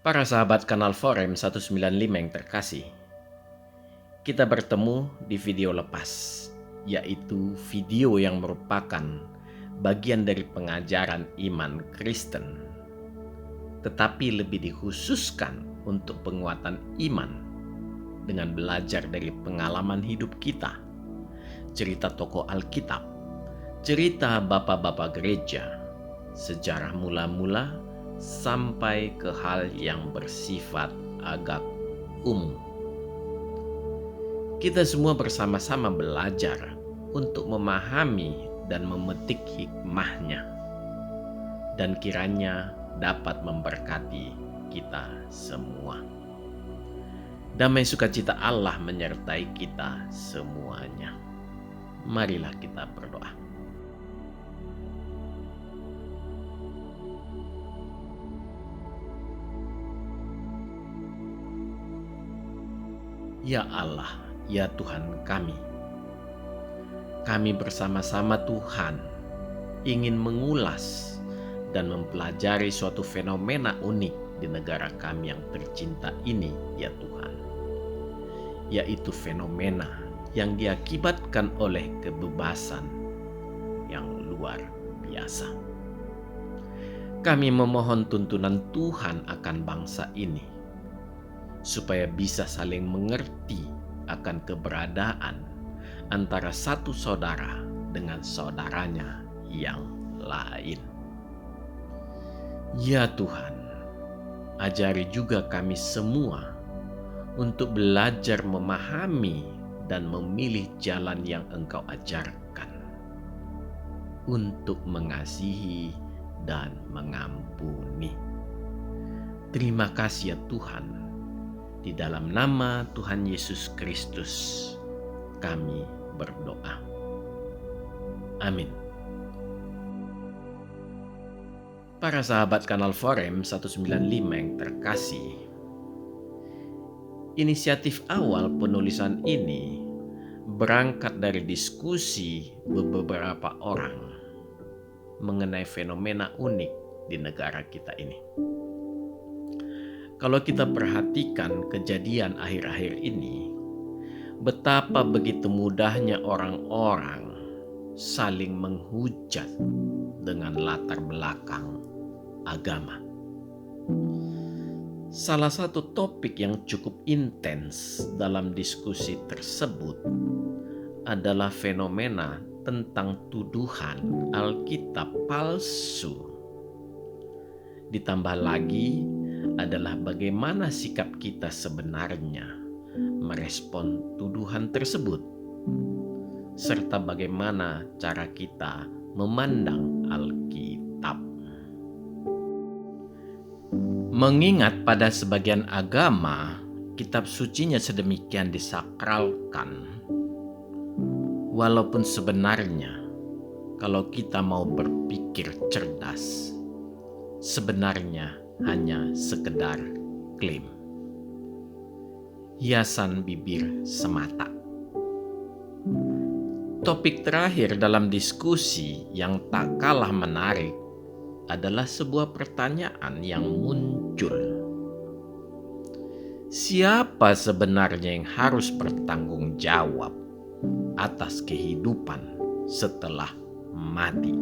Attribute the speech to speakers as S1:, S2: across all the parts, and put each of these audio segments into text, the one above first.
S1: Para sahabat kanal Forum 195 yang terkasih, kita bertemu di video lepas, yaitu video yang merupakan bagian dari pengajaran iman Kristen, tetapi lebih dikhususkan untuk penguatan iman dengan belajar dari pengalaman hidup kita, cerita tokoh Alkitab, cerita bapak-bapak gereja, sejarah mula-mula, sampai ke hal yang bersifat agak umum. Kita semua bersama-sama belajar untuk memahami dan memetik hikmahnya, dan kiranya dapat memberkati kita semua. Damai sukacita Allah menyertai kita semuanya. Marilah kita berdoa. Ya Allah, ya Tuhan kami bersama-sama Tuhan ingin mengulas dan mempelajari suatu fenomena unik di negara kami yang tercinta ini, ya Tuhan, yaitu fenomena yang diakibatkan oleh kebebasan yang luar biasa. Kami memohon tuntunan Tuhan akan bangsa ini, supaya bisa saling mengerti akan keberadaan antara satu saudara dengan saudaranya yang lain. Ya Tuhan, ajari juga kami semua untuk belajar memahami dan memilih jalan yang Engkau ajarkan untuk mengasihi dan mengampuni. Terima kasih ya Tuhan. Di dalam nama Tuhan Yesus Kristus kami berdoa. Amin. Para sahabat kanal Forum 195 yang terkasih, inisiatif awal penulisan ini berangkat dari diskusi beberapa orang mengenai fenomena unik di negara kita ini. Kalau kita perhatikan kejadian akhir-akhir ini, betapa begitu mudahnya orang-orang saling menghujat dengan latar belakang agama. Salah satu topik yang cukup intens dalam diskusi tersebut adalah fenomena tentang tuduhan Alkitab palsu. Ditambah lagi adalah bagaimana sikap kita sebenarnya merespon tuduhan tersebut, serta bagaimana cara kita memandang Alkitab. Mengingat pada sebagian agama, kitab sucinya sedemikian disakralkan, walaupun sebenarnya kalau kita mau berpikir cerdas, sebenarnya hanya sekedar klaim, hiasan bibir semata. Topik terakhir dalam diskusi yang tak kalah menarik adalah sebuah pertanyaan yang muncul. Siapa sebenarnya yang harus bertanggung jawab atas kehidupan setelah mati?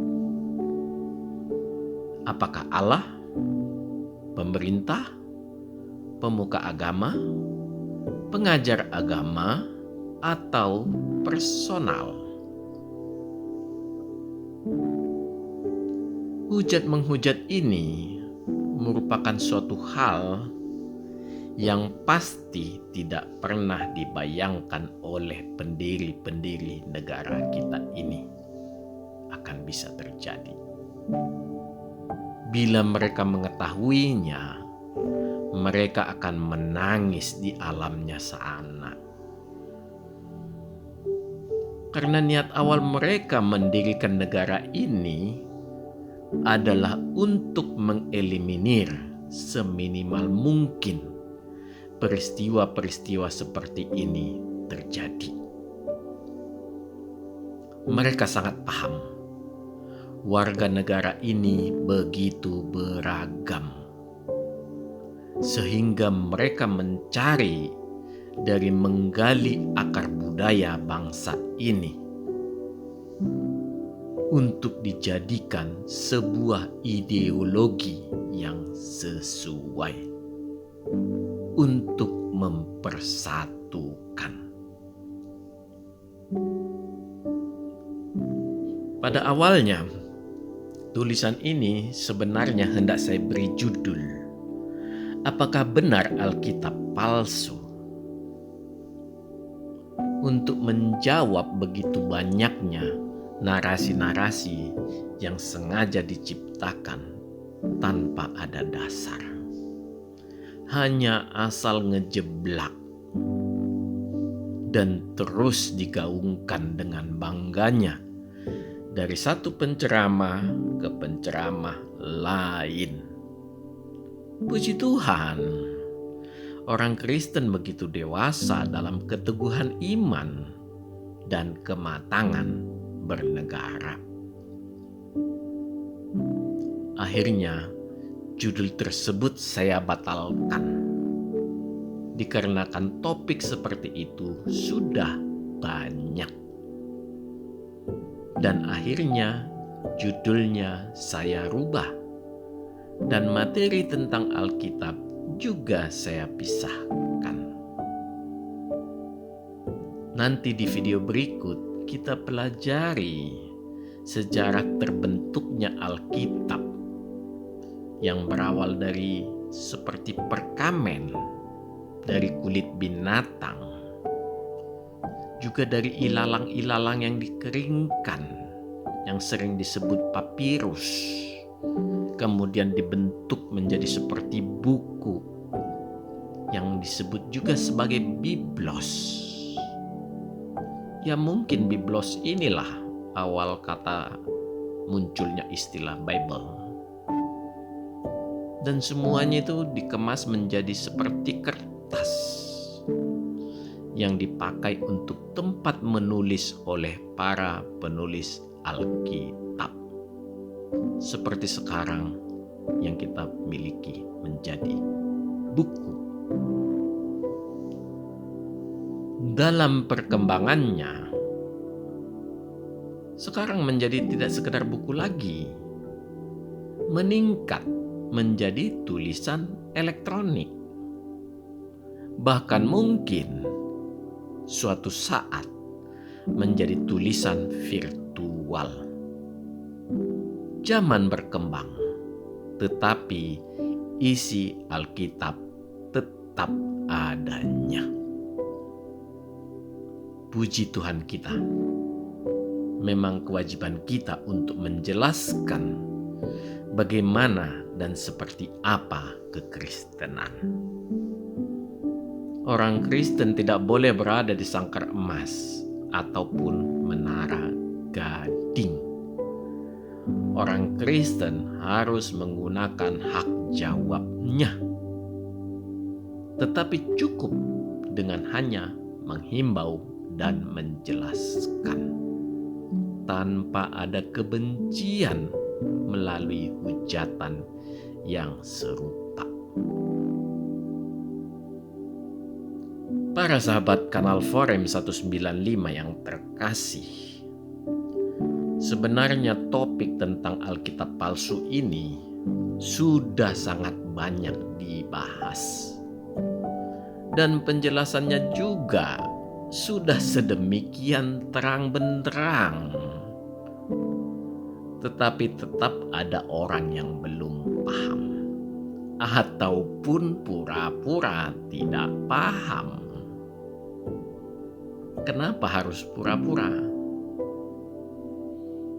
S1: Apakah Allah, pemerintah, pemuka agama, pengajar agama, atau personal? Hujat-menghujat ini merupakan suatu hal yang pasti tidak pernah dibayangkan oleh pendiri-pendiri negara kita ini akan bisa terjadi. Bila mereka mengetahuinya, mereka akan menangis di alamnya sana. Karena niat awal mereka mendirikan negara ini adalah untuk mengeliminir seminimal mungkin peristiwa-peristiwa seperti ini terjadi. Mereka sangat paham warga negara ini begitu beragam. sehingga mereka mencari dari menggali akar budaya bangsa ini untuk dijadikan sebuah ideologi yang sesuai untuk mempersatukan. Pada awalnya, tulisan ini sebenarnya hendak saya beri judul, "Apakah benar Alkitab palsu?" Untuk menjawab begitu banyaknya narasi-narasi yang sengaja diciptakan tanpa ada dasar, hanya asal ngejeblak dan terus digaungkan dengan bangganya dari satu penceramah ke penceramah lain. Puji Tuhan, orang Kristen begitu dewasa dalam keteguhan iman dan kematangan bernegara. Akhirnya, judul tersebut saya batalkan dikarenakan topik seperti itu sudah banyak. Dan akhirnya judulnya saya rubah dan materi tentang Alkitab juga saya pisahkan. Nanti di video berikut kita pelajari sejarah terbentuknya Alkitab yang berawal dari seperti perkamen dari kulit binatang, juga dari ilalang-ilalang yang dikeringkan yang sering disebut papirus, kemudian dibentuk menjadi seperti buku yang disebut juga sebagai biblos. Ya mungkin biblos inilah awal kata munculnya istilah Bible. Dan semuanya itu dikemas menjadi seperti kertas yang dipakai untuk tempat menulis oleh para penulis Alkitab. Seperti sekarang yang kita miliki menjadi buku. Dalam perkembangannya, sekarang menjadi tidak sekedar buku lagi, meningkat menjadi tulisan elektronik. Bahkan mungkin suatu saat menjadi tulisan virtual. Zaman berkembang, tetapi isi Alkitab tetap adanya. Puji Tuhan kita. Memang kewajiban kita untuk menjelaskan bagaimana dan seperti apa kekristenan. Orang Kristen tidak boleh berada di sangkar emas ataupun menara gading. Orang Kristen harus menggunakan hak jawabnya. Tetapi cukup dengan hanya menghimbau dan menjelaskan tanpa ada kebencian melalui hujatan yang serupa. Para sahabat kanal Forum 195 yang terkasih, sebenarnya topik tentang Alkitab palsu ini sudah sangat banyak dibahas. Dan penjelasannya juga sudah sedemikian terang benderang. Tetapi tetap ada orang yang belum paham ataupun pura-pura tidak paham. Kenapa harus pura-pura?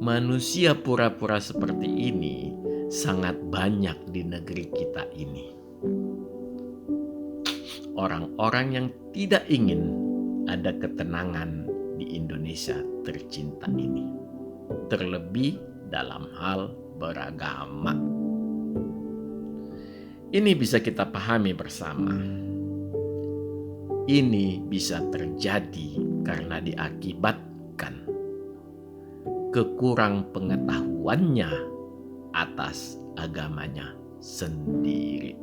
S1: Manusia pura-pura seperti ini sangat banyak di negeri kita ini. Orang-orang yang tidak ingin ada ketenangan di Indonesia tercinta ini, terlebih dalam hal beragama. Ini bisa kita pahami bersama. Ini bisa terjadi karena diakibatkan kekurang pengetahuannya atas agamanya sendiri.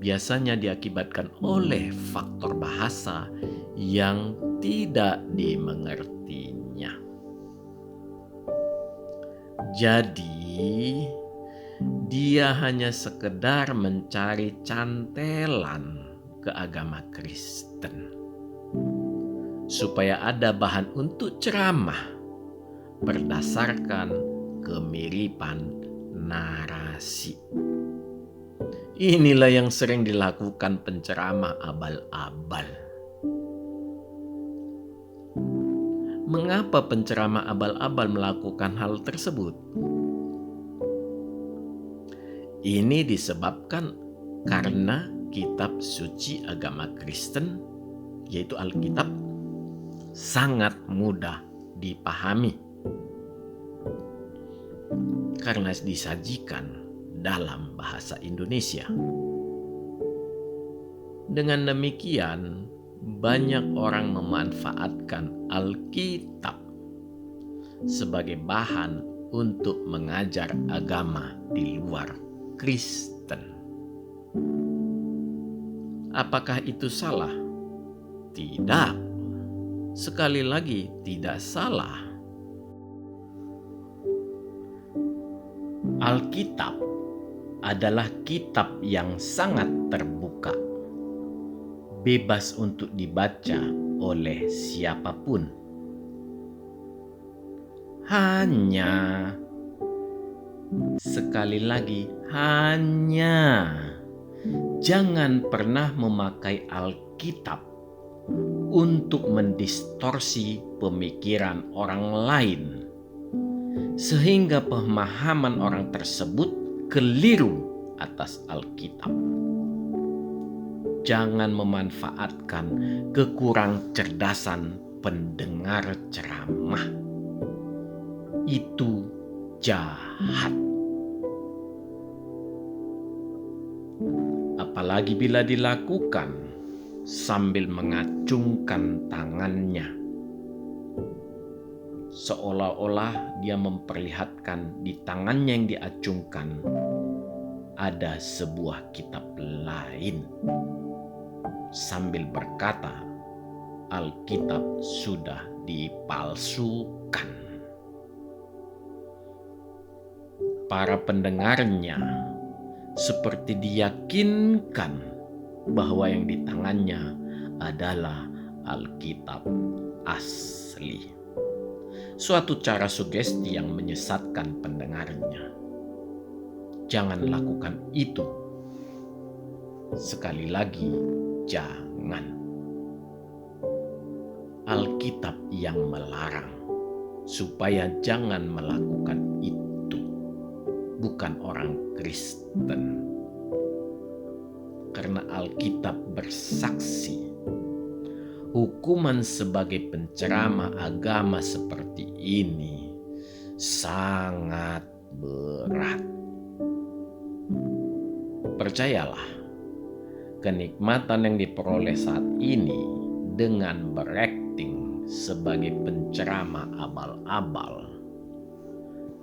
S1: biasanya diakibatkan oleh faktor bahasa yang tidak dimengertinya. Jadi, dia hanya sekedar mencari cantelan ke agama Kristen, supaya ada bahan untuk ceramah berdasarkan kemiripan narasi. Inilah yang sering dilakukan penceramah abal-abal. Mengapa penceramah abal-abal melakukan hal tersebut? Ini disebabkan karena kitab suci agama Kristen, yaitu Alkitab, sangat mudah dipahami karena disajikan dalam bahasa Indonesia. Dengan demikian, banyak orang memanfaatkan Alkitab sebagai bahan untuk mengajar agama di luar Kristen. Apakah itu salah? Tidak. Sekali lagi, tidak salah. Alkitab adalah kitab yang sangat terbuka, bebas untuk dibaca oleh siapapun. Hanya, sekali lagi, hanya jangan pernah memakai Alkitab untuk mendistorsi pemikiran orang lain, sehingga pemahaman orang tersebut keliru atas Alkitab. Jangan memanfaatkan kekurang cerdasan pendengar ceramah. Itu jahat. Apalagi bila dilakukan sambil mengacungkan tangannya, seolah-olah dia memperlihatkan di tangannya yang diacungkan ada sebuah kitab lain, sambil berkata Alkitab sudah dipalsukan. Para pendengarnya seperti diyakinkan bahwa yang di tangannya adalah Alkitab asli. Suatu cara sugesti yang menyesatkan pendengarnya. Jangan lakukan itu. Sekali lagi, jangan. Alkitab yang melarang supaya jangan melakukan itu, bukan orang Kristen. Karena Alkitab bersaksi, hukuman sebagai penceramah agama seperti ini sangat berat. Percayalah, kenikmatan yang diperoleh saat ini dengan berakting sebagai penceramah abal-abal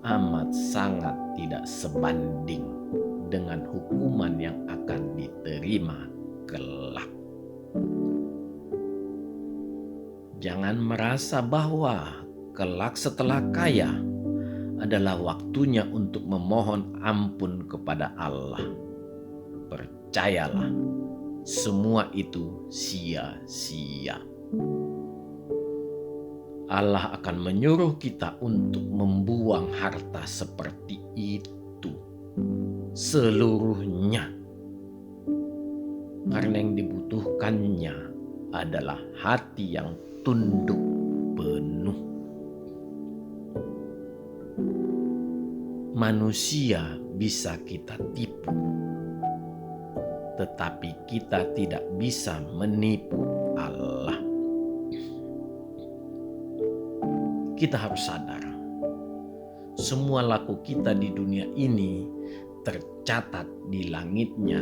S1: amat sangat tidak sebanding dengan hukuman yang akan diterima kelak. Jangan merasa bahwa kelak setelah kaya adalah waktunya untuk memohon ampun kepada Allah. Percayalah, semua itu sia-sia. Allah akan menyuruh kita untuk membuang harta seperti itu seluruhnya, karena yang dibutuhkannya adalah hati yang tunduk penuh. Manusia bisa kita tipu, tetapi kita tidak bisa menipu Allah. Kita harus sadar, semua laku kita di dunia ini tercatat di langitnya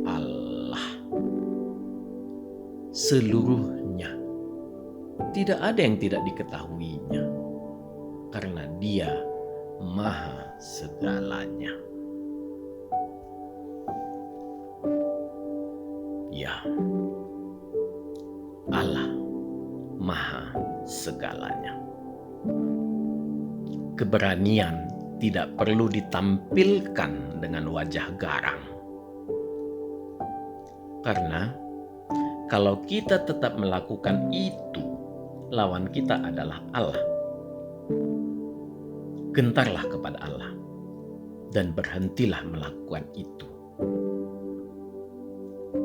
S1: Allah. Seluruhnya. Tidak ada yang tidak diketahuinya, karena Dia Maha segalanya. Ya, Allah Maha Segalanya. Keberanian tidak perlu ditampilkan dengan wajah garang. Karena kalau kita tetap melakukan itu, lawan kita adalah Allah. Gentarlah kepada Allah dan berhentilah melakukan itu.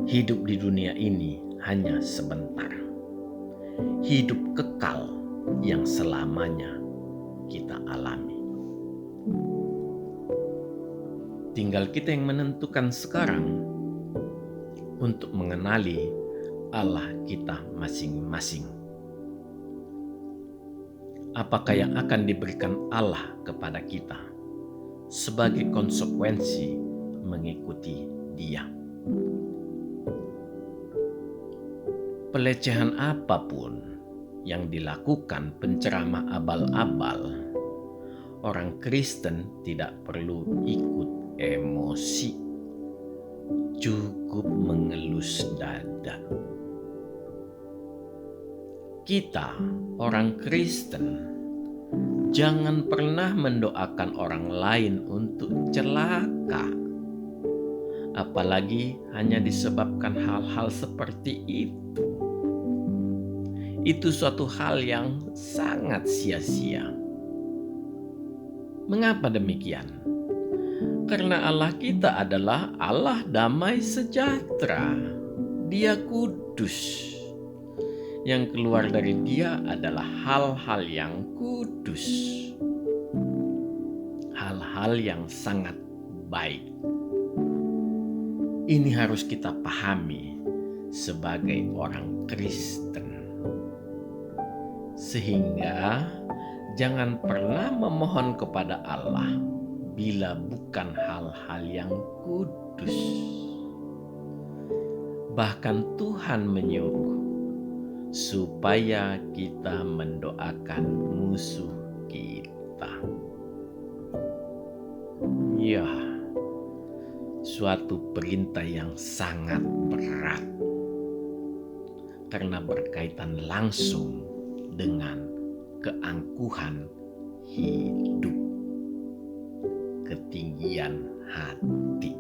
S1: Hidup di dunia ini hanya sebentar. Hidup kekal yang selamanya kita alami. Tinggal kita yang menentukan sekarang untuk mengenali Allah kita masing-masing. Apakah yang akan diberikan Allah kepada kita sebagai konsekuensi mengikuti Dia? Pelecehan apapun yang dilakukan penceramah abal-abal, orang Kristen tidak perlu ikut emosi, cukup mengelus dada. Kita, orang Kristen, jangan pernah mendoakan orang lain untuk celaka, apalagi hanya disebabkan hal-hal seperti itu. Itu suatu hal yang sangat sia-sia. Mengapa demikian? Karena Allah kita adalah Allah damai sejahtera. Dia kudus. Yang keluar dari Dia adalah hal-hal yang kudus. Hal-hal yang sangat baik. Ini harus kita pahami sebagai orang Kristen. Sehingga jangan pernah memohon kepada Allah bila bukan hal-hal yang kudus. Bahkan Tuhan menyuruh supaya kita mendoakan musuh kita. Ya, suatu perintah yang sangat berat karena berkaitan langsung dengan keangkuhan hidup, ketinggian hati,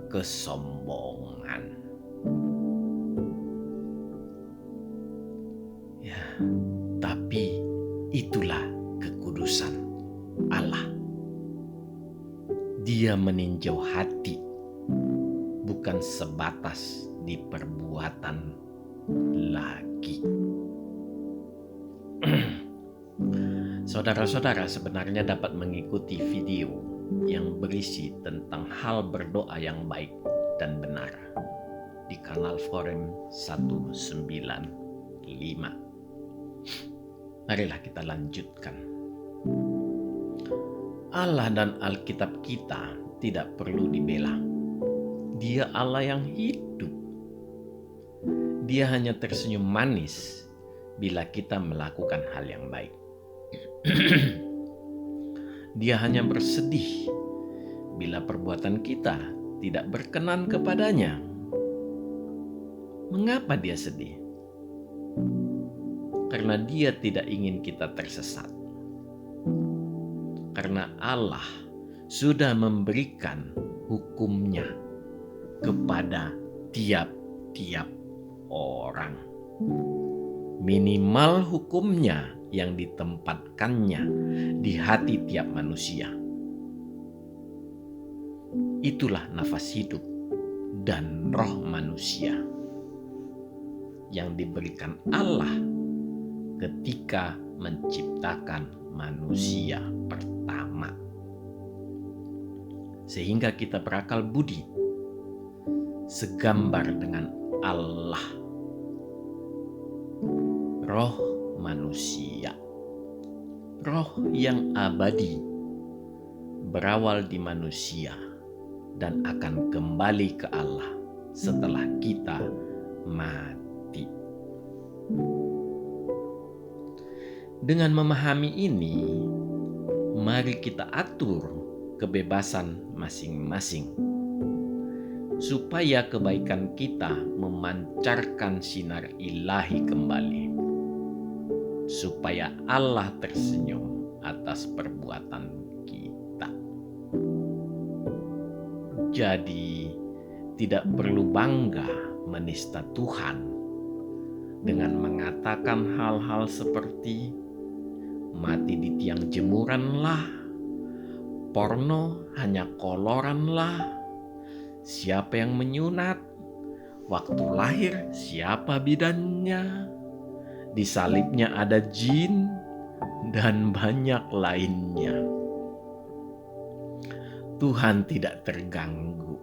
S1: kesombongan. Ya, tapi itulah kekudusan Allah. Dia meninjau hati, bukan sebatas di perbuatan lagi. Saudara-saudara sebenarnya dapat mengikuti video yang berisi tentang hal berdoa yang baik dan benar di kanal Forum 195. Marilah kita lanjutkan. Allah dan Alkitab kita tidak perlu dibela. Dia Allah yang hidup. Dia hanya tersenyum manis bila kita melakukan hal yang baik. Dia hanya bersedih bila perbuatan kita tidak berkenan kepadanya. Mengapa dia sedih? Karena dia tidak ingin kita tersesat. Karena Allah sudah memberikan hukumnya kepada tiap-tiap orang. Minimal hukumnya yang ditempatkannya di hati tiap manusia. Itulah nafas hidup dan roh manusia yang diberikan Allah ketika menciptakan manusia pertama. Sehingga kita berakal budi segambar dengan Allah. Roh manusia, roh yang abadi, berawal di manusia dan akan kembali ke Allah setelah kita mati. Dengan memahami ini, mari kita atur kebebasan masing-masing. supaya kebaikan kita memancarkan sinar ilahi kembali, supaya Allah tersenyum atas perbuatan kita. Jadi, tidak perlu bangga menista Tuhan dengan mengatakan hal-hal seperti mati di tiang jemuranlah, porno hanya koloranlah, siapa yang menyunat, waktu lahir siapa bidannya, di salibnya ada jin, dan banyak lainnya. Tuhan tidak terganggu.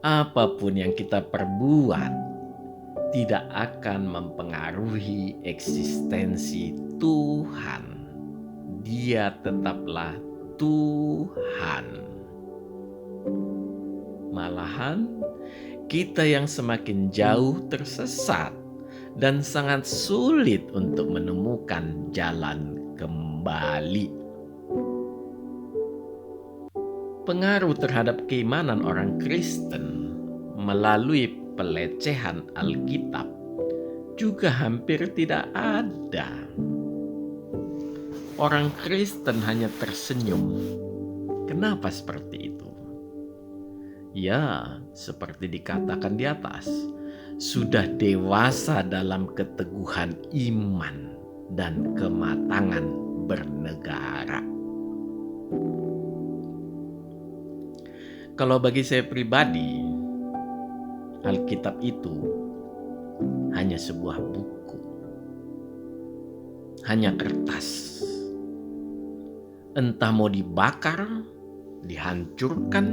S1: Apapun yang kita perbuat tidak akan mempengaruhi eksistensi Tuhan. Dia tetaplah Tuhan. Malahan, kita yang semakin jauh tersesat dan sangat sulit untuk menemukan jalan kembali. Pengaruh terhadap keimanan orang Kristen melalui pelecehan Alkitab juga hampir tidak ada. Orang Kristen hanya tersenyum. Kenapa seperti itu? Ya, seperti dikatakan di atas, sudah dewasa dalam keteguhan iman dan kematangan bernegara. Kalau bagi saya pribadi, Alkitab itu hanya sebuah buku, hanya kertas. Entah mau dibakar, dihancurkan,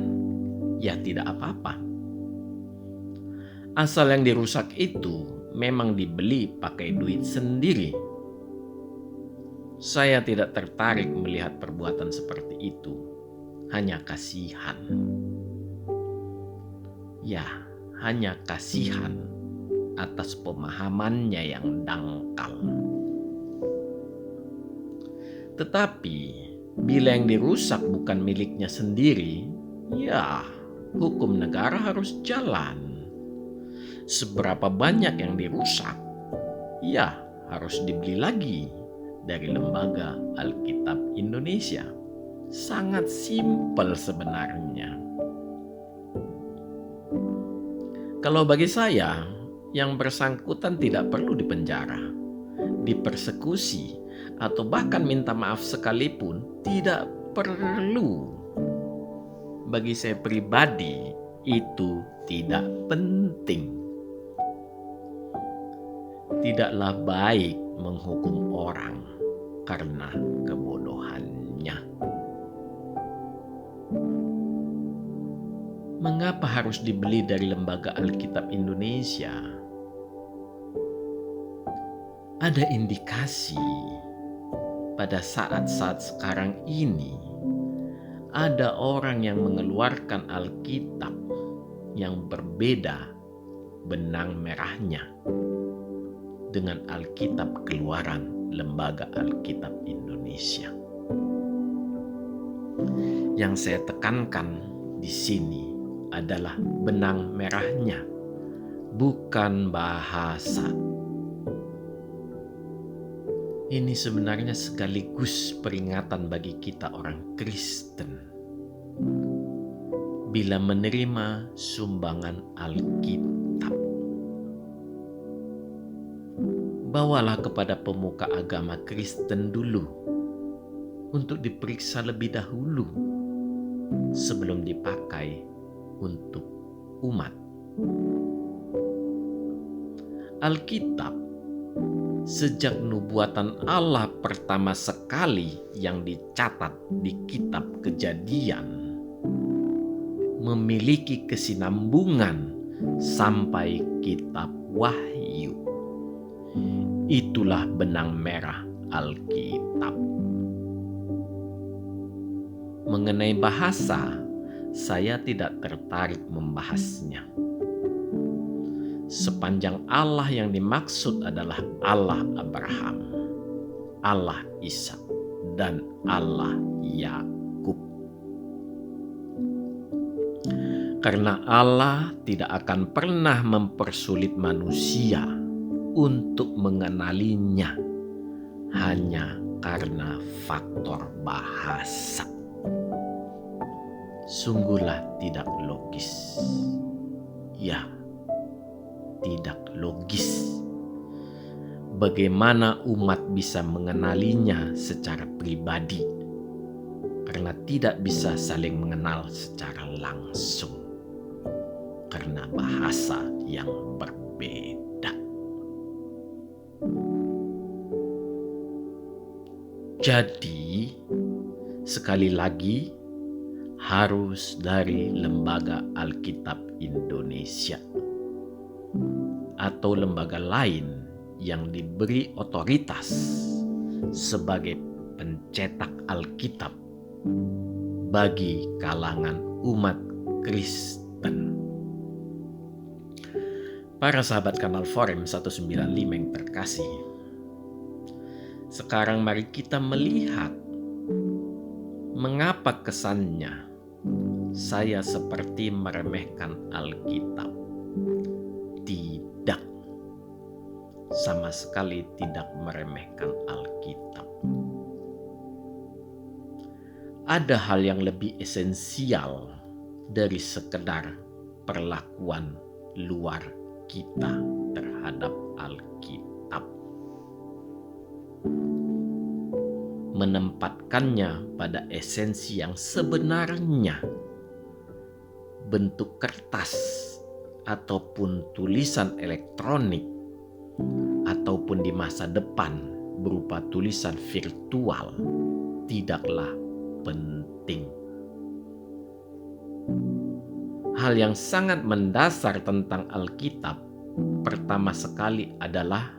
S1: ya tidak apa-apa. Asal yang dirusak itu memang dibeli pakai duit sendiri. Saya tidak tertarik melihat perbuatan seperti itu, hanya kasihan. Ya, hanya kasihan atas pemahamannya yang dangkal. Tetapi bila yang dirusak bukan miliknya sendiri, ya hukum negara harus jalan. Seberapa banyak yang dirusak, ya harus dibeli lagi dari Lembaga Alkitab Indonesia. Sangat simpel sebenarnya. Kalau bagi saya, yang bersangkutan tidak perlu dipenjara, dipersekusi, atau bahkan minta maaf sekalipun tidak perlu. Bagi saya pribadi, itu tidak penting. Tidaklah baik menghukum orang karena kebodohannya. Mengapa harus dibeli dari Lembaga Alkitab Indonesia? Ada indikasi pada saat-saat sekarang ini ada orang yang mengeluarkan Alkitab yang berbeda benang merahnya dengan Alkitab keluaran Lembaga Alkitab Indonesia. Yang saya tekankan di sini adalah benang merahnya, bukan bahasa. Ini sebenarnya sekaligus peringatan bagi kita orang Kristen. Bila menerima sumbangan Alkitab, bawalah kepada pemuka agama Kristen dulu untuk diperiksa lebih dahulu sebelum dipakai untuk umat. Alkitab sejak nubuatan Allah pertama sekali yang dicatat di kitab Kejadian memiliki kesinambungan sampai kitab Wahyu. Itulah benang merah Alkitab. Mengenai bahasa, saya tidak tertarik membahasnya. Sepanjang Allah yang dimaksud adalah Allah Abraham, Allah Ishak, dan Allah Yakub. Karena Allah tidak akan pernah mempersulit manusia untuk mengenalinya hanya karena faktor bahasa. Sungguhlah tidak logis. Ya, tidak logis. Bagaimana umat bisa mengenalinya secara pribadi karena tidak bisa saling mengenal secara langsung karena bahasa yang berbeda. Jadi, sekali lagi harus dari Lembaga Alkitab Indonesia atau lembaga lain yang diberi otoritas sebagai pencetak Alkitab bagi kalangan umat Kristen. Para sahabat Kanal Forum 195 yang terkasih, sekarang mari kita melihat mengapa kesannya saya seperti meremehkan Alkitab. Tidak, sama sekali tidak meremehkan Alkitab. Ada hal yang lebih esensial dari sekedar perlakuan luar kita terhadap Alkitab. Menempatkannya pada esensi yang sebenarnya, bentuk kertas ataupun tulisan elektronik ataupun di masa depan berupa tulisan virtual tidaklah penting. Hal yang sangat mendasar tentang Alkitab pertama sekali adalah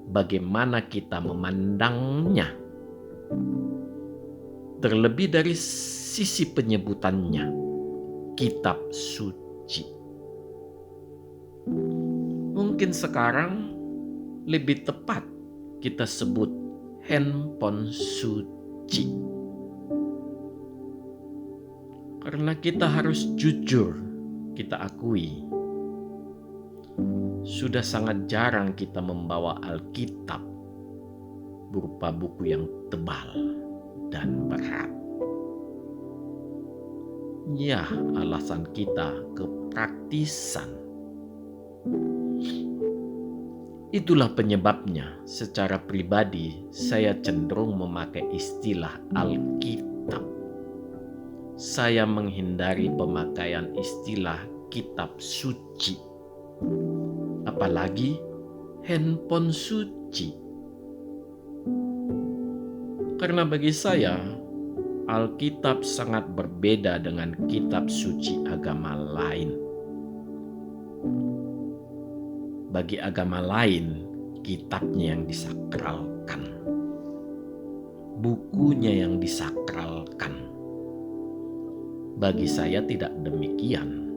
S1: bagaimana kita memandangnya. Terlebih dari sisi penyebutannya, kitab suci. Mungkin sekarang lebih tepat kita sebut handphone suci. Karena kita harus jujur, kita akui, sudah sangat jarang kita membawa Alkitab berupa buku yang tebal dan berat. Ya, alasan kita kepraktisan. Itulah penyebabnya secara pribadi saya cenderung memakai istilah Alkitab. Saya menghindari pemakaian istilah kitab suci, apalagi handphone suci. Karena bagi saya, Alkitab sangat berbeda dengan kitab suci agama lain. Bagi agama lain, kitabnya yang disakralkan, bukunya yang disakralkan. Bagi saya tidak demikian,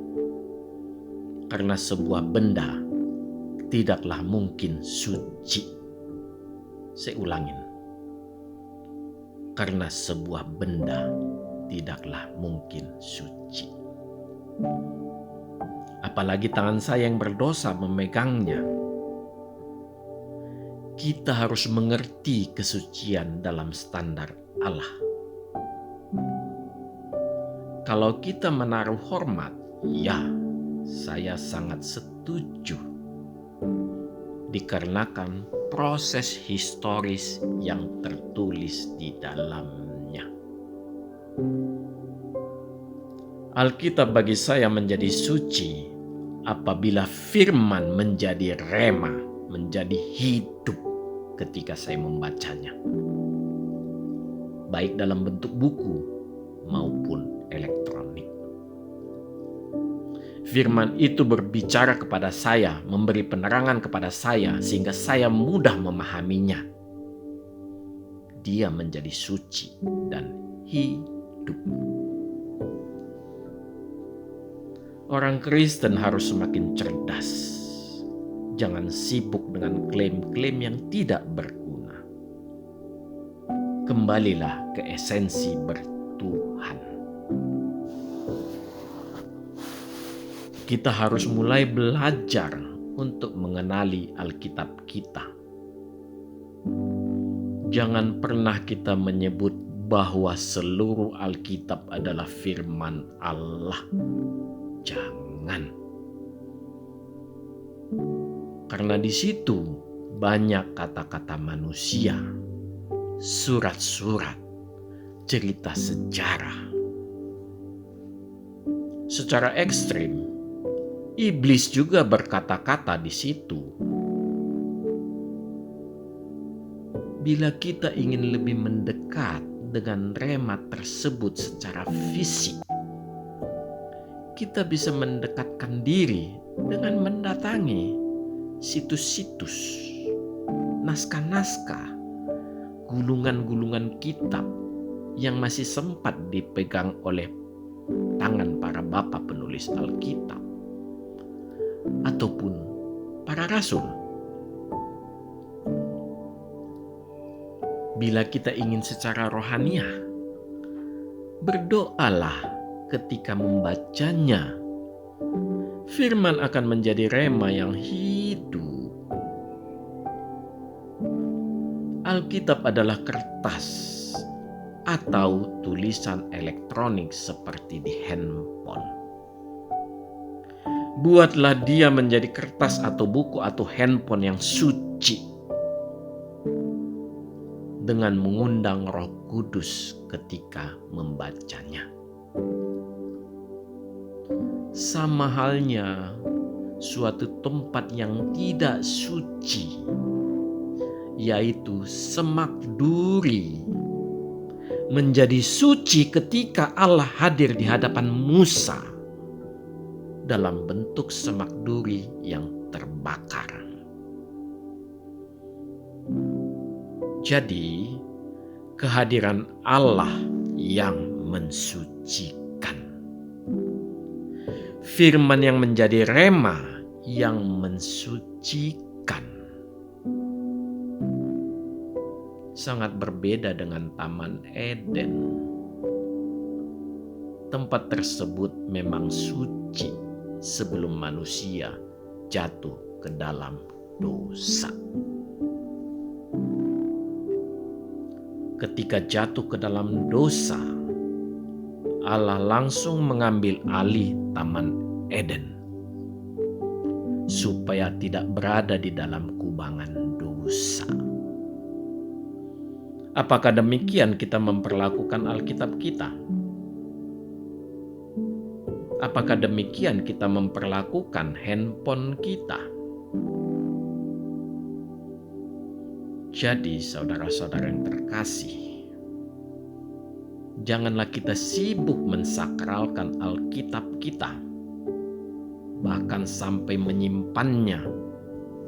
S1: karena sebuah benda tidaklah mungkin suci. Saya ulangin, karena sebuah benda tidaklah mungkin suci. Apalagi tangan saya yang berdosa memegangnya. Kita harus mengerti kesucian dalam standar Allah. Kalau kita menaruh hormat, ya, saya sangat setuju. Dikarenakan proses historis yang tertulis di dalamnya. Alkitab bagi saya menjadi suci apabila firman menjadi rema, menjadi hidup ketika saya membacanya. Baik dalam bentuk buku maupun elektronik. Firman itu berbicara kepada saya, memberi penerangan kepada saya sehingga saya mudah memahaminya. Dia menjadi suci dan hidup. Orang Kristen harus semakin cerdas. Jangan sibuk dengan klaim-klaim yang tidak berguna. Kembalilah ke esensi bertuhan. kita harus mulai belajar untuk mengenali Alkitab kita. Jangan pernah kita menyebut bahwa seluruh Alkitab adalah firman Allah. Jangan. Karena di situ banyak kata-kata manusia, surat-surat, cerita sejarah. Secara ekstrim, iblis juga berkata-kata di situ. Bila kita ingin lebih mendekat dengan rema tersebut secara fisik, kita bisa mendekatkan diri dengan mendatangi situs-situs, naskah-naskah, gulungan-gulungan kitab yang masih sempat dipegang oleh tangan para bapa penulis Alkitab ataupun para rasul. Bila kita ingin secara rohaniah, berdoalah ketika membacanya. Firman akan menjadi rema yang hidup. Alkitab adalah kertas atau tulisan elektronik seperti di handphone. Buatlah dia menjadi kertas atau buku atau handphone yang suci dengan mengundang Roh Kudus ketika membacanya. Sama halnya suatu tempat yang tidak suci, yaitu semak duri, menjadi suci ketika Allah hadir di hadapan Musa dalam bentuk semak duri yang terbakar. Jadi, kehadiran Allah yang mensucikan. Firman yang menjadi rema yang mensucikan. Sangat berbeda dengan Taman Eden. Tempat tersebut memang suci sebelum manusia jatuh ke dalam dosa. Ketika jatuh ke dalam dosa, Allah langsung mengambil alih Taman Eden supaya tidak berada di dalam kubangan dosa. Apakah demikian kita memperlakukan Alkitab kita? Apakah demikian kita memperlakukan handphone kita? Jadi saudara-saudara yang terkasih, janganlah kita sibuk mensakralkan Alkitab kita, bahkan sampai menyimpannya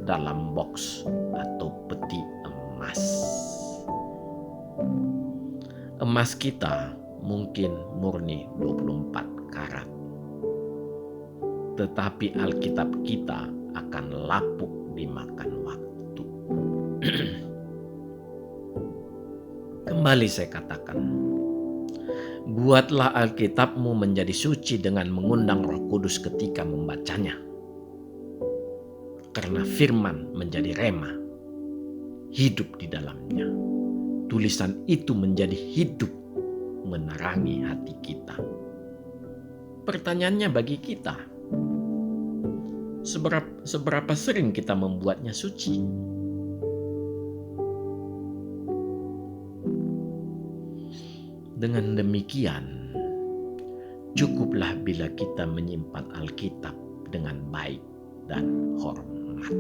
S1: dalam box atau peti emas. Emas kita mungkin murni 24 karat, tetapi Alkitab kita akan lapuk dimakan waktu. Kembali saya katakan, buatlah Alkitabmu menjadi suci dengan mengundang Roh Kudus ketika membacanya. Karena firman menjadi rema, hidup di dalamnya. Tulisan itu menjadi hidup, menerangi hati kita. Pertanyaannya bagi kita, seberapa sering kita membuatnya suci? Dengan demikian, cukuplah bila kita menyimpan Alkitab dengan baik dan hormat.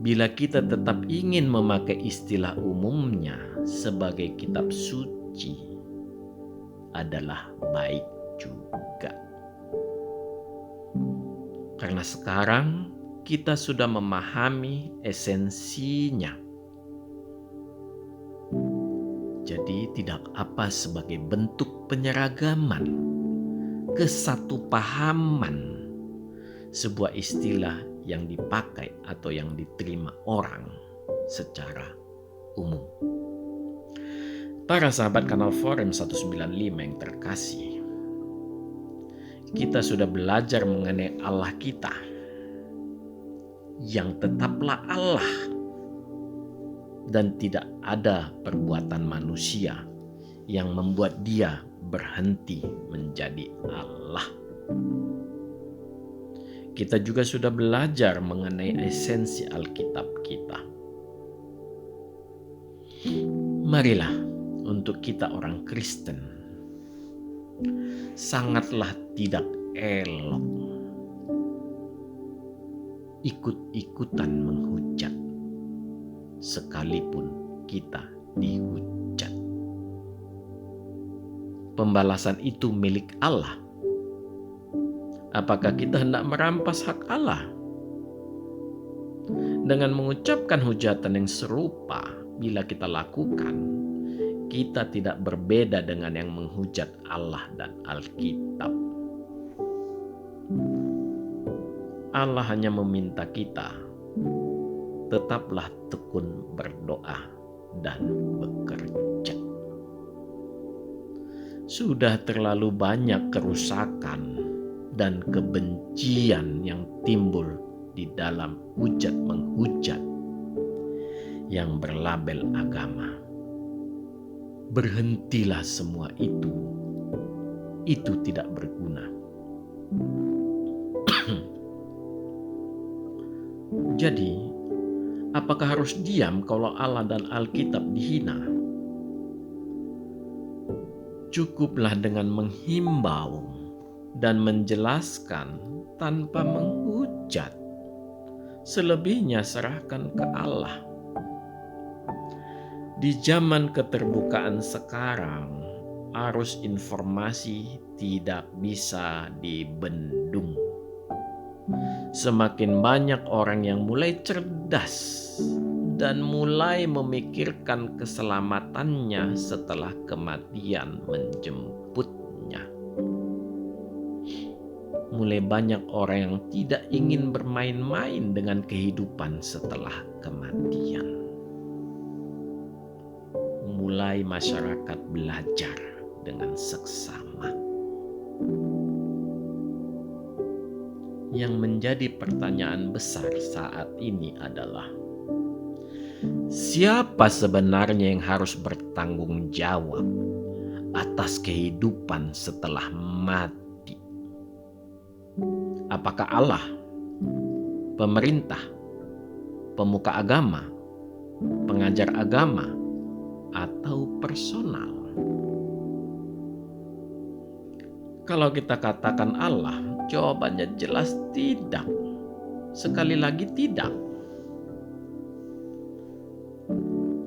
S1: Bila kita tetap ingin memakai istilah umumnya sebagai kitab suci, adalah baik juga. Karena sekarang kita sudah memahami esensinya. Jadi tidak apa sebagai bentuk penyeragaman, kesatupahaman, sebuah istilah yang dipakai atau yang diterima orang secara umum. Para sahabat kanal Forum 195 yang terkasih, kita sudah belajar mengenai Allah kita yang tetaplah Allah dan tidak ada perbuatan manusia yang membuat dia berhenti menjadi Allah. Kita juga sudah belajar mengenai esensi Alkitab kita. Marilah untuk kita orang Kristen sangatlah tidak elok ikut-ikutan menghujat sekalipun kita dihujat. Pembalasan itu milik Allah. Apakah kita hendak merampas hak Allah? Dengan mengucapkan hujatan yang serupa, bila kita lakukan, kita tidak berbeda dengan yang menghujat Allah dan Alkitab. Allah hanya meminta kita tetaplah tekun berdoa dan bekerja. Sudah terlalu banyak kerusakan dan kebencian yang timbul di dalam hujat menghujat yang berlabel agama. Berhentilah semua itu. Itu tidak berguna. Jadi, apakah harus diam kalau Allah dan Alkitab dihina? Cukuplah dengan menghimbau dan menjelaskan tanpa menghujat. Selebihnya serahkan ke Allah. Di zaman keterbukaan sekarang, arus informasi tidak bisa dibendung. Semakin banyak orang yang mulai cerdas dan mulai memikirkan keselamatannya setelah kematian menjemputnya. Mulai banyak orang yang tidak ingin bermain-main dengan kehidupan setelah kematian. Mulai masyarakat belajar dengan seksama. Yang menjadi pertanyaan besar saat ini adalah, siapa sebenarnya yang harus bertanggung jawab atas kehidupan setelah mati? Apakah Allah, pemerintah, pemuka agama, pengajar agama, atau personal? Kalau kita katakan Allah, jawabannya jelas tidak. Sekali lagi tidak.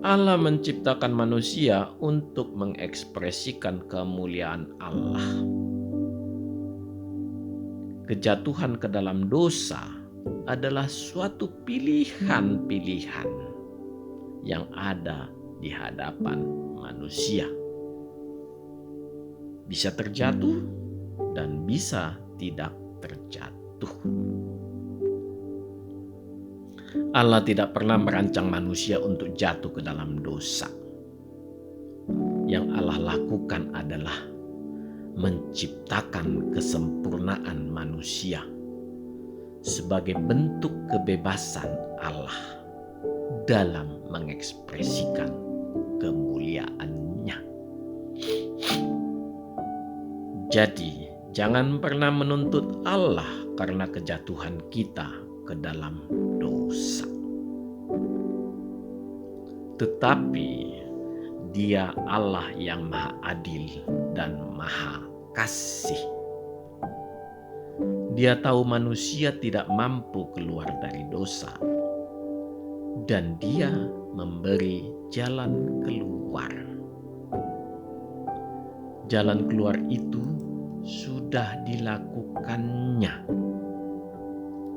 S1: Allah menciptakan manusia untuk mengekspresikan kemuliaan Allah. Kejatuhan ke dalam dosa adalah suatu pilihan-pilihan yang ada di hadapan manusia. Bisa terjatuh dan bisa tidak terjatuh. Allah tidak pernah merancang manusia untuk jatuh ke dalam dosa. Yang Allah lakukan adalah menciptakan kesempurnaan manusia sebagai bentuk kebebasan Allah dalam mengekspresikan kemuliaannya. Jadi, jangan pernah menuntut Allah karena kejatuhan kita ke dalam dosa. Tetapi Dia Allah yang Maha Adil dan Maha Kasih. Dia tahu manusia tidak mampu keluar dari dosa, dan Dia memberi jalan keluar. Jalan keluar itu sudah dilakukannya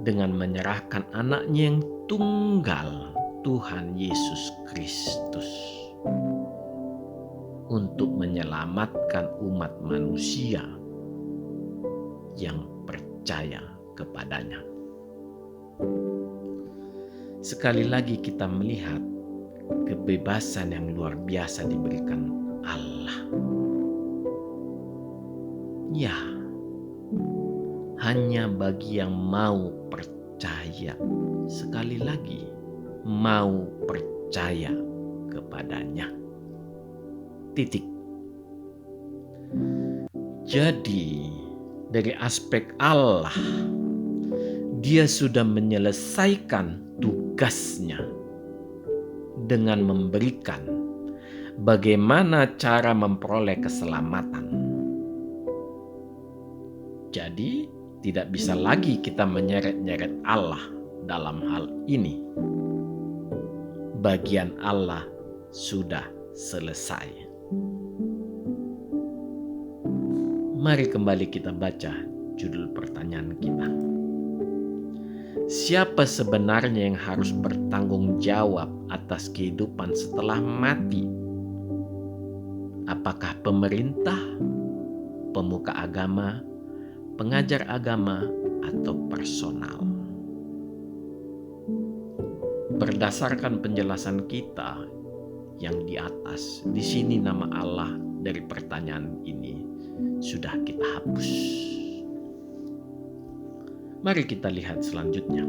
S1: dengan menyerahkan anaknya yang tunggal, Tuhan Yesus Kristus, untuk menyelamatkan umat manusia yang percaya kepadanya. Sekali lagi kita melihat kebebasan yang luar biasa diberikan Allah. Ya, hanya bagi yang mau percaya. Sekali lagi, mau percaya kepadanya. Titik. Jadi, dari aspek Allah, Dia sudah menyelesaikan tugasnya dengan memberikan bagaimana cara memperoleh keselamatan. Jadi, tidak bisa lagi kita menyeret-nyeret Allah dalam hal ini. Bagian Allah sudah selesai. Mari kembali kita baca judul pertanyaan kita. Siapa sebenarnya yang harus bertanggung jawab atas kehidupan setelah mati? Apakah pemerintah, pemuka agama, pengajar agama, atau personal? Berdasarkan penjelasan kita yang di atas, di sini nama Allah dari pertanyaan ini sudah kita hapus. Mari kita lihat selanjutnya.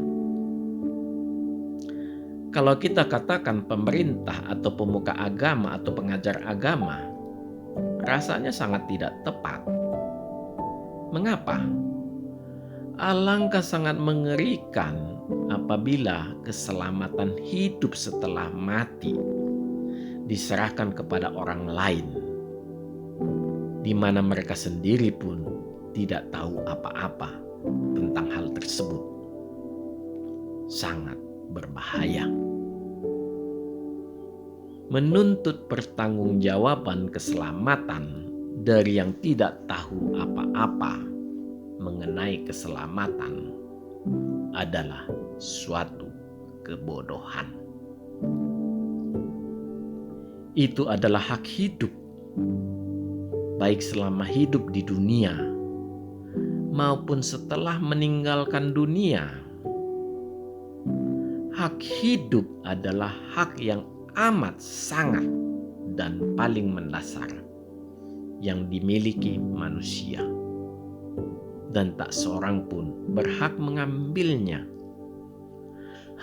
S1: Kalau kita katakan pemerintah atau pemuka agama atau pengajar agama, rasanya sangat tidak tepat. Mengapa? Alangkah sangat mengerikan apabila keselamatan hidup setelah mati diserahkan kepada orang lain, di mana mereka sendiri pun tidak tahu apa-apa tentang hal tersebut. Sangat berbahaya. Menuntut pertanggungjawaban keselamatan dari yang tidak tahu apa-apa mengenai keselamatan adalah suatu kebodohan. Itu adalah hak hidup, baik selama hidup di dunia maupun setelah meninggalkan dunia. Hak hidup adalah hak yang amat sangat dan paling mendasar yang dimiliki manusia, dan tak seorang pun berhak mengambilnya.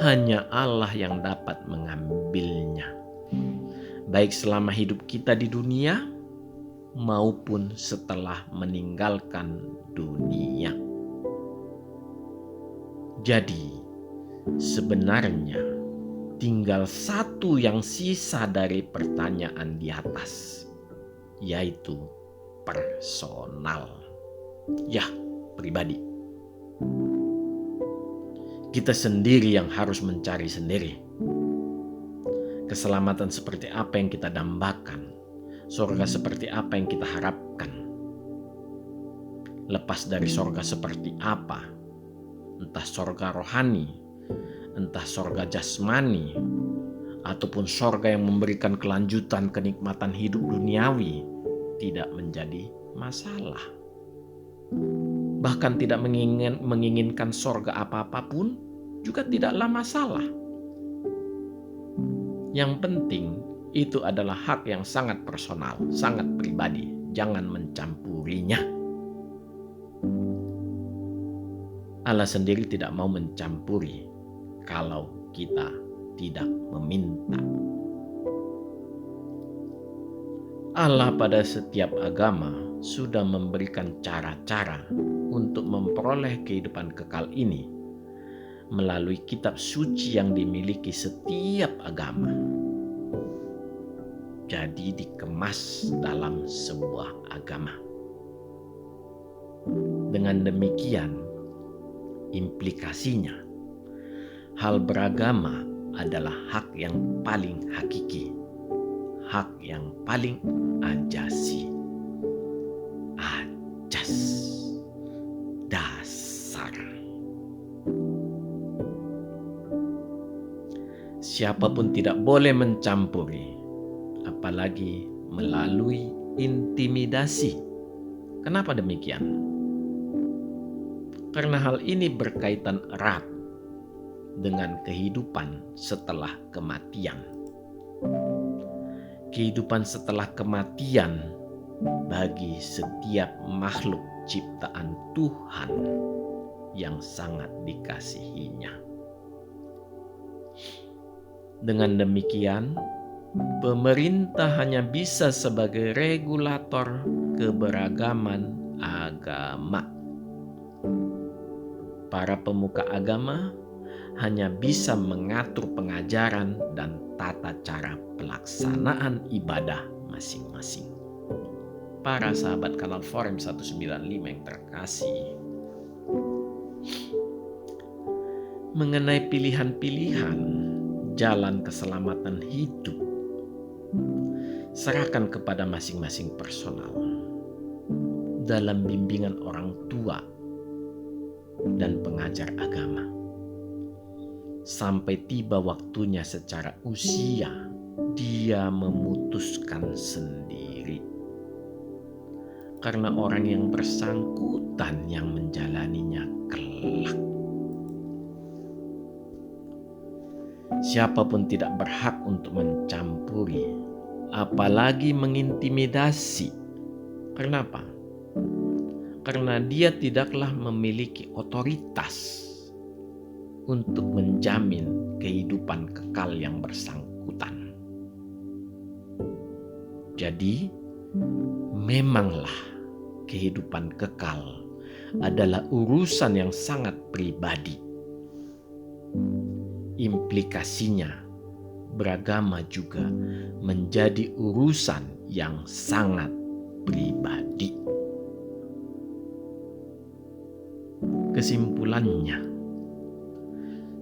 S1: Hanya Allah yang dapat mengambilnya, baik selama hidup kita di dunia maupun setelah meninggalkan dunia. Jadi, sebenarnya tinggal satu yang sisa dari pertanyaan di atas, yaitu personal. Ya, pribadi. Kita sendiri yang harus mencari sendiri. Keselamatan seperti apa yang kita dambakan? Surga seperti apa yang kita harapkan? Lepas dari surga seperti apa? Entah surga rohani, entah surga jasmani, ataupun surga yang memberikan kelanjutan kenikmatan hidup duniawi, tidak menjadi masalah. Bahkan tidak menginginkan surga apa-apa pun juga tidaklah masalah. Yang penting itu adalah hak yang sangat personal, sangat pribadi. Jangan mencampurinya. Allah sendiri tidak mau mencampuri kalau kita tidak meminta. Allah pada setiap agama sudah memberikan cara-cara untuk memperoleh kehidupan kekal ini melalui kitab suci yang dimiliki setiap agama. Jadi dikemas dalam sebuah agama. Dengan demikian, implikasinya, hal beragama adalah hak yang paling hakiki, hak yang paling ajasi, ajas, dasar. Siapapun tidak boleh mencampuri, apalagi melalui intimidasi. Kenapa demikian? Karena hal ini berkaitan erat dengan kehidupan setelah kematian. Kehidupan setelah kematian bagi setiap makhluk ciptaan Tuhan yang sangat dikasihinya. Dengan demikian, pemerintah hanya bisa sebagai regulator keberagaman agama. Para pemuka agama hanya bisa mengatur pengajaran dan tata cara pelaksanaan ibadah masing-masing. Para sahabat Kanal Forum 195 yang terkasih, mengenai pilihan-pilihan jalan keselamatan hidup, serahkan kepada masing-masing personal dalam bimbingan orang tua dan pengajar agama. Sampai tiba waktunya secara usia, dia memutuskan sendiri. Karena orang yang bersangkutan yang menjalaninya kelak. Siapapun tidak berhak untuk mencampuri, apalagi mengintimidasi. Kenapa? Karena dia tidaklah memiliki otoritas untuk menjamin kehidupan kekal yang bersangkutan. Jadi, memanglah kehidupan kekal adalah urusan yang sangat pribadi. Implikasinya, beragama juga menjadi urusan yang sangat pribadi. Kesimpulannya,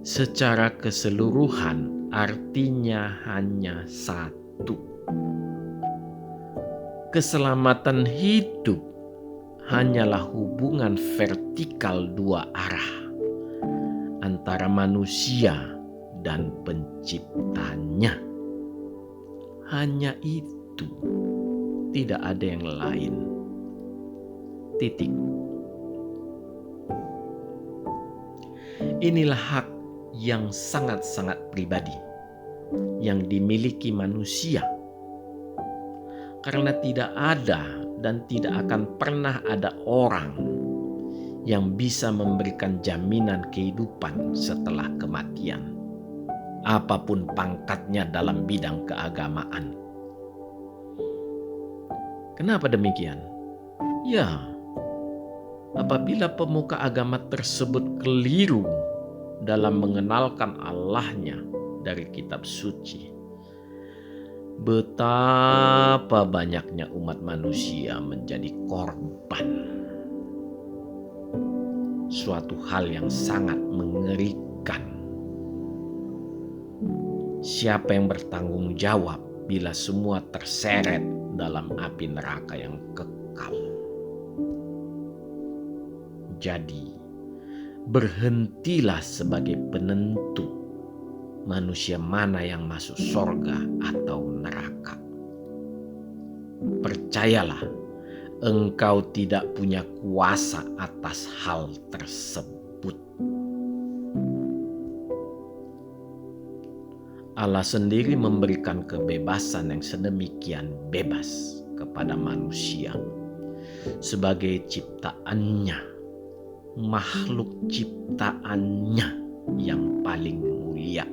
S1: secara keseluruhan artinya hanya satu. Keselamatan hidup hanyalah hubungan vertikal dua arah antara manusia dan penciptanya. Hanya itu, tidak ada yang lain. Titik. Inilah hak yang sangat-sangat pribadi yang dimiliki manusia, karena tidak ada dan tidak akan pernah ada orang yang bisa memberikan jaminan kehidupan setelah kematian, apapun pangkatnya dalam bidang keagamaan. Kenapa demikian? Ya, apabila pemuka agama tersebut keliru dalam mengenalkan Allahnya dari kitab suci, betapa banyaknya umat manusia menjadi korban. Suatu hal yang sangat mengerikan. Siapa yang bertanggung jawab bila semua terseret dalam api neraka yang kekal? Jadi, berhentilah sebagai penentu manusia mana yang masuk surga atau neraka. Percayalah, engkau tidak punya kuasa atas hal tersebut. Allah sendiri memberikan kebebasan yang sedemikian bebas kepada manusia sebagai ciptaannya, makhluk ciptaannya yang paling mulia.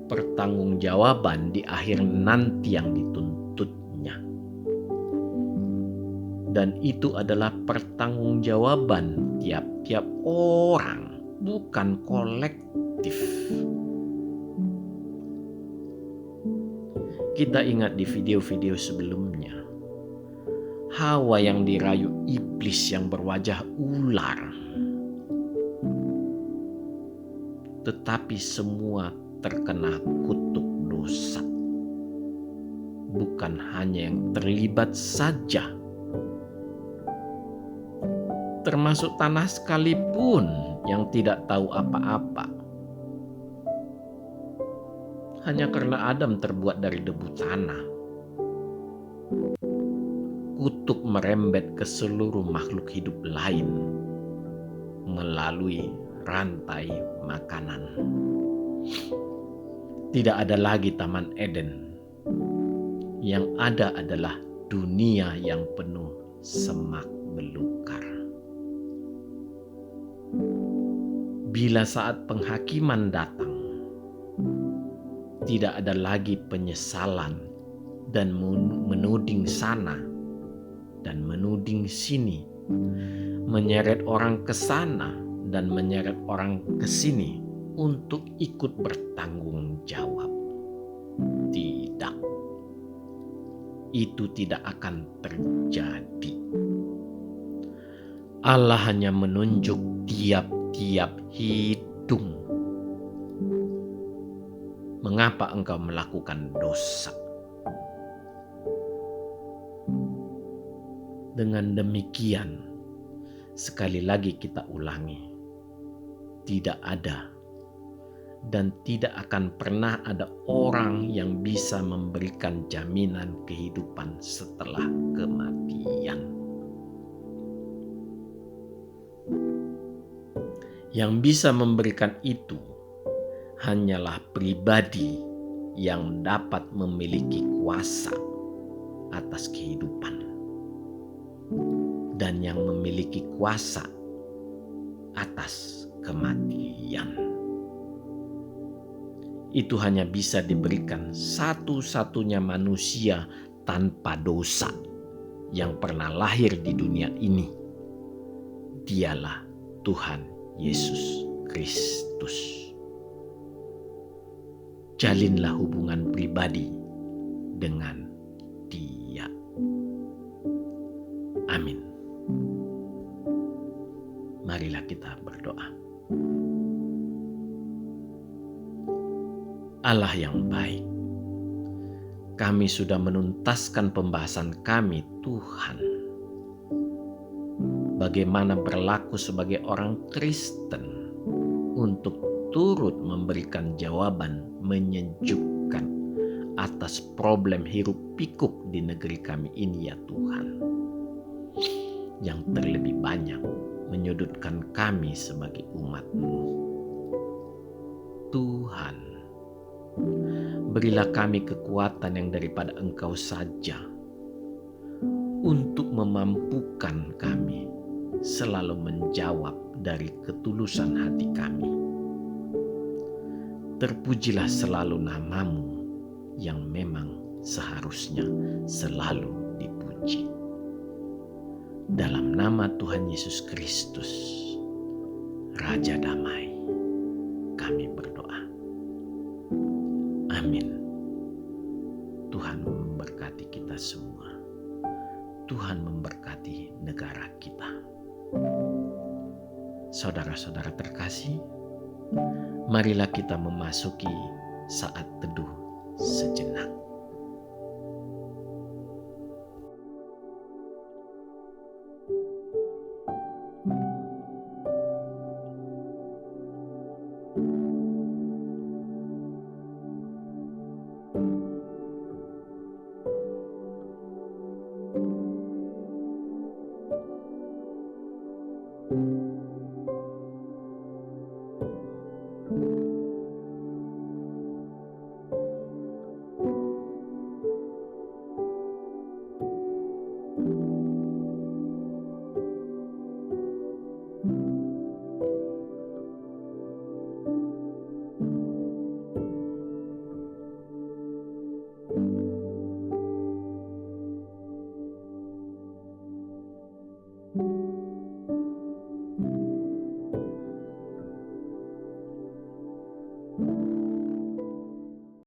S1: Pertanggungjawaban di akhir nanti yang dituntutnya, dan itu adalah pertanggungjawaban tiap-tiap orang, bukan kolektif. Kita ingat di video-video sebelumnya, Hawa yang dirayu iblis yang berwajah ular, tetapi semua terkena kutuk dosa. Bukan hanya yang terlibat saja, termasuk tanah sekalipun yang tidak tahu apa-apa. Hanya karena Adam terbuat dari debu tanah, kutuk merembet ke seluruh makhluk hidup lain melalui rantai makanan. Tidak ada lagi Taman Eden. Yang ada adalah dunia yang penuh semak belukar. Bila saat penghakiman datang, tidak ada lagi penyesalan dan menuding sana dan menuding sini, menyeret orang ke sana dan menyeret orang ke sini untuk ikut bertanggung jawab. Tidak, itu tidak akan terjadi. Allah hanya menunjuk tiap-tiap hidung. Mengapa engkau melakukan dosa? Dengan demikian, sekali lagi kita ulangi, tidak ada dan tidak akan pernah ada orang yang bisa memberikan jaminan kehidupan setelah kematian. Yang bisa memberikan itu hanyalah pribadi yang dapat memiliki kuasa atas kehidupan dan yang memiliki kuasa atas kematian. Itu hanya bisa diberikan satu-satunya manusia tanpa dosa yang pernah lahir di dunia ini. Dialah Tuhan Yesus Kristus. Jalinlah hubungan pribadi dengan Dia. Amin. Marilah kita berdoa. Allah yang baik, kami sudah menuntaskan pembahasan kami, Tuhan. Bagaimana berlaku sebagai orang Kristen untuk turut memberikan jawaban menyejukkan atas problem hiruk pikuk di negeri kami ini, ya Tuhan. Yang terlebih banyak menyudutkan kami sebagai umat-Mu. Tuhan, berilah kami kekuatan yang daripada Engkau saja untuk memampukan kami selalu menjawab dari ketulusan hati kami. Terpujilah selalu nama-Mu yang memang seharusnya selalu dipuji. Dalam nama Tuhan Yesus Kristus, Raja Damai, kami berdoa. Amin. Tuhan memberkati kita semua. Tuhan memberkati negara kita. Saudara-saudara terkasih, marilah kita memasuki saat teduh sejenak.